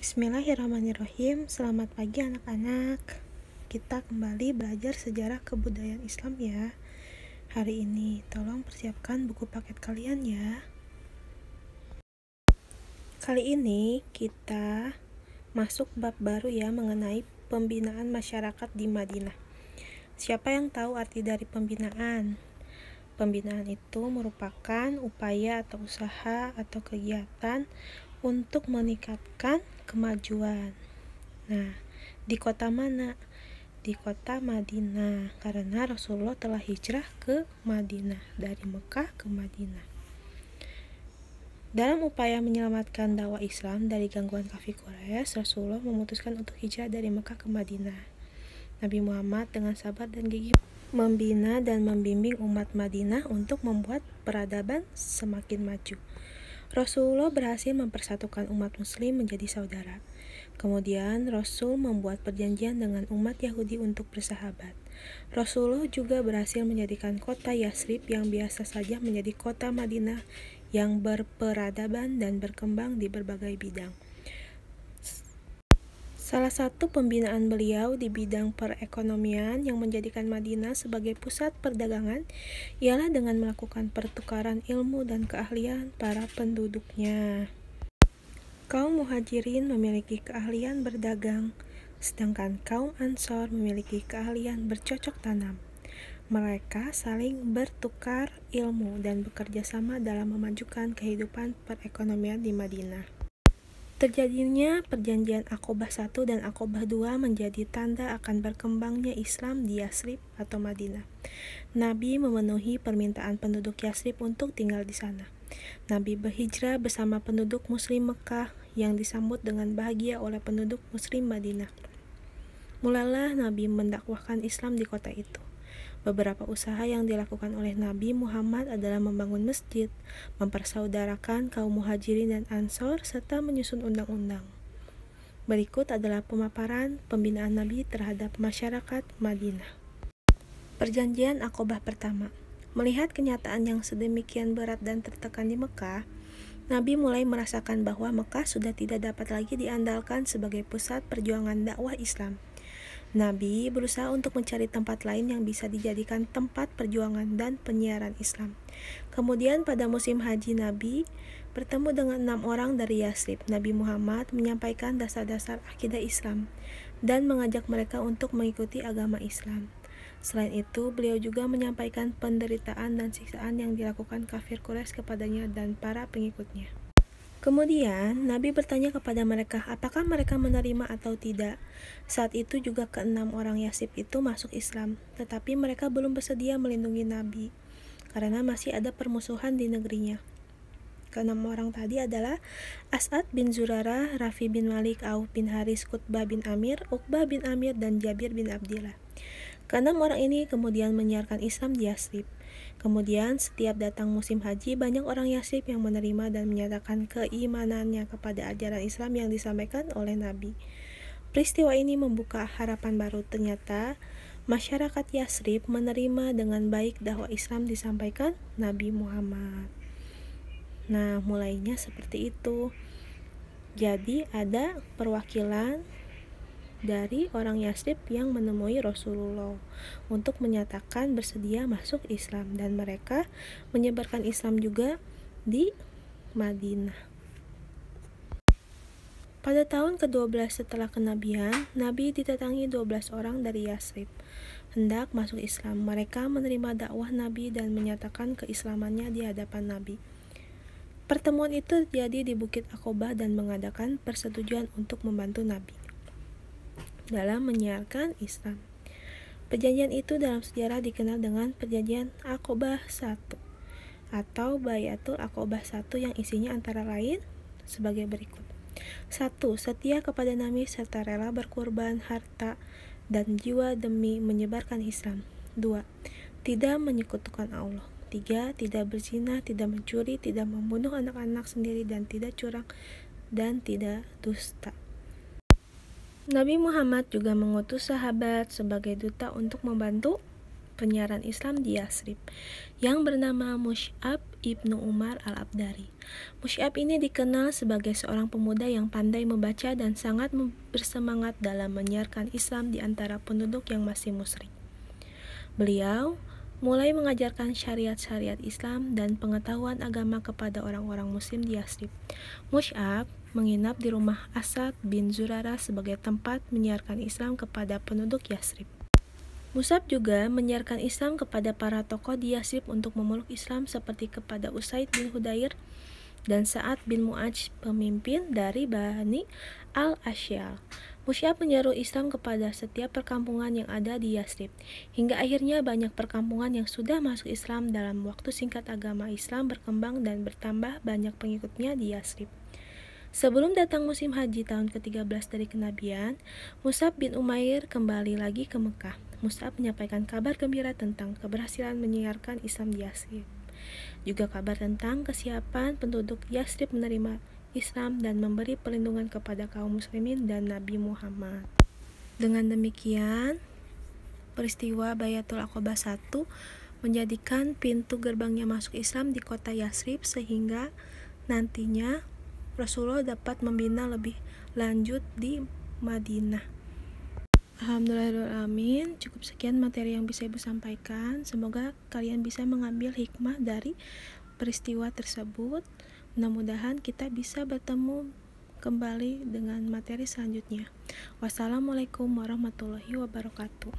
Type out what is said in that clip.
Bismillahirrahmanirrahim. Selamat pagi anak-anak. Kita kembali belajar sejarah kebudayaan Islam ya. Hari ini tolong persiapkan buku paket kalian ya. Kali ini kita masuk bab baru ya mengenai pembinaan masyarakat di Madinah. Siapa yang tahu arti dari pembinaan? Pembinaan itu merupakan upaya atau usaha atau kegiatan untuk meningkatkan kemajuan. Nah, di kota mana? Di kota Madinah, karena Rasulullah telah hijrah ke Madinah, dari Mekah ke Madinah. Dalam upaya menyelamatkan dakwah Islam dari gangguan kafir Quraisy, Rasulullah memutuskan untuk hijrah dari Mekah ke Madinah. Nabi Muhammad dengan sabar dan gigih membina dan membimbing umat Madinah untuk membuat peradaban semakin maju. Rasulullah berhasil mempersatukan umat muslim menjadi saudara. Kemudian Rasul membuat perjanjian dengan umat Yahudi untuk bersahabat. Rasulullah juga berhasil menjadikan kota Yasrib yang biasa saja menjadi kota Madinah yang berperadaban dan berkembang di berbagai bidang. Salah satu pembinaan beliau di bidang perekonomian yang menjadikan Madinah sebagai pusat perdagangan ialah dengan melakukan pertukaran ilmu dan keahlian para penduduknya. Kaum Muhajirin memiliki keahlian berdagang, sedangkan kaum Ansor memiliki keahlian bercocok tanam. Mereka saling bertukar ilmu dan bekerja sama dalam memajukan kehidupan perekonomian di Madinah. Terjadinya perjanjian Aqobah I dan Aqobah II menjadi tanda akan berkembangnya Islam di Yasrib atau Madinah. Nabi memenuhi permintaan penduduk Yasrib untuk tinggal di sana. Nabi berhijrah bersama penduduk Muslim Mekah yang disambut dengan bahagia oleh penduduk Muslim Madinah. Mulalah Nabi mendakwahkan Islam di kota itu. Beberapa usaha yang dilakukan oleh Nabi Muhammad adalah membangun masjid, mempersaudarakan kaum Muhajirin dan Ansor, serta menyusun undang-undang. Berikut adalah pemaparan pembinaan Nabi terhadap masyarakat Madinah. Perjanjian Aqobah pertama. Melihat kenyataan yang sedemikian berat dan tertekan di Mekah, Nabi mulai merasakan bahwa Mekah sudah tidak dapat lagi diandalkan sebagai pusat perjuangan dakwah Islam. Nabi berusaha untuk mencari tempat lain yang bisa dijadikan tempat perjuangan dan penyiaran Islam. Kemudian pada musim haji Nabi bertemu dengan 6 orang dari Yasrib. Nabi Muhammad menyampaikan dasar-dasar akidah Islam dan mengajak mereka untuk mengikuti agama Islam. Selain itu, beliau juga menyampaikan penderitaan dan siksaan yang dilakukan kafir Quraisy kepadanya dan para pengikutnya. Kemudian, Nabi bertanya kepada mereka apakah mereka menerima atau tidak. Saat itu juga ke-6 orang Yasrib itu masuk Islam, tetapi mereka belum bersedia melindungi Nabi, karena masih ada permusuhan di negerinya. Ke-6 orang tadi adalah As'ad bin Zurarah, Rafi bin Malik, Auf bin Haris, Qutbah bin Amir, Uqbah bin Amir, dan Jabir bin Abdillah. Ke-6 orang ini kemudian menyiarkan Islam di Yasrib. Kemudian setiap datang musim haji, banyak orang Yasrib yang menerima dan menyatakan keimanannya kepada ajaran Islam yang disampaikan oleh Nabi. Peristiwa ini membuka harapan baru. Ternyata masyarakat Yasrib menerima dengan baik dakwah Islam disampaikan Nabi Muhammad. Nah, mulainya seperti itu. Jadi ada perwakilan dari orang Yasrib yang menemui Rasulullah untuk menyatakan bersedia masuk Islam, dan mereka menyebarkan Islam juga di Madinah. Pada tahun ke-12 setelah kenabian, Nabi didatangi 12 orang dari Yasrib hendak masuk Islam. Mereka menerima dakwah Nabi dan menyatakan keislamannya di hadapan Nabi. Pertemuan itu terjadi di Bukit Aqobah dan mengadakan persetujuan untuk membantu Nabi dalam menyiarkan Islam. Perjanjian itu dalam sejarah dikenal dengan Perjanjian Aqobah I atau Baiatul Aqobah I yang isinya antara lain sebagai berikut. 1. Setia kepada Nabi serta rela berkorban harta dan jiwa demi menyebarkan Islam. 2. Tidak menyekutukan Allah. 3. Tidak berzina, tidak mencuri, tidak membunuh anak-anak sendiri, dan tidak curang, dan tidak dusta. Nabi Muhammad juga mengutus sahabat sebagai duta untuk membantu penyiaran Islam di Yathrib, yang bernama Mus'ab ibnu Umar al-Abdari. Mus'ab ini dikenal sebagai seorang pemuda yang pandai membaca dan sangat bersemangat dalam menyiarkan Islam di antara penduduk yang masih musyrik. Beliau mulai mengajarkan syariat-syariat Islam dan pengetahuan agama kepada orang-orang muslim di Yathrib. Mus'ab menginap di rumah Asad bin Zurarah sebagai tempat menyiarkan Islam kepada penduduk Yathrib. Mus'ab juga menyiarkan Islam kepada para tokoh di Yathrib untuk memeluk Islam seperti kepada Usaid bin Hudair dan Sa'ad bin Mu'adz, pemimpin dari Bani al-Asy'al. Mus'ab menyeru Islam kepada setiap perkampungan yang ada di Yathrib, hingga akhirnya banyak perkampungan yang sudah masuk Islam. Dalam waktu singkat agama Islam berkembang dan bertambah banyak pengikutnya di Yathrib. Sebelum datang musim haji tahun ke-13 dari kenabian, Mus'ab bin Umair kembali lagi ke Mekah. Mus'ab menyampaikan kabar gembira tentang keberhasilan menyiarkan Islam di Yathrib, juga kabar tentang kesiapan penduduk Yathrib menerima Islam dan memberi perlindungan kepada kaum muslimin dan Nabi Muhammad. Dengan demikian, peristiwa Bai'atul Aqabah 1 menjadikan pintu gerbangnya masuk Islam di kota Yathrib, sehingga nantinya Rasulullah dapat membina lebih lanjut di Madinah. Alhamdulillahirrahmanirrahim. Cukup sekian materi yang bisa Ibu sampaikan. Semoga kalian bisa mengambil hikmah dari peristiwa tersebut. Mudah-mudahan kita bisa bertemu kembali dengan materi selanjutnya. Wassalamualaikum warahmatullahi wabarakatuh.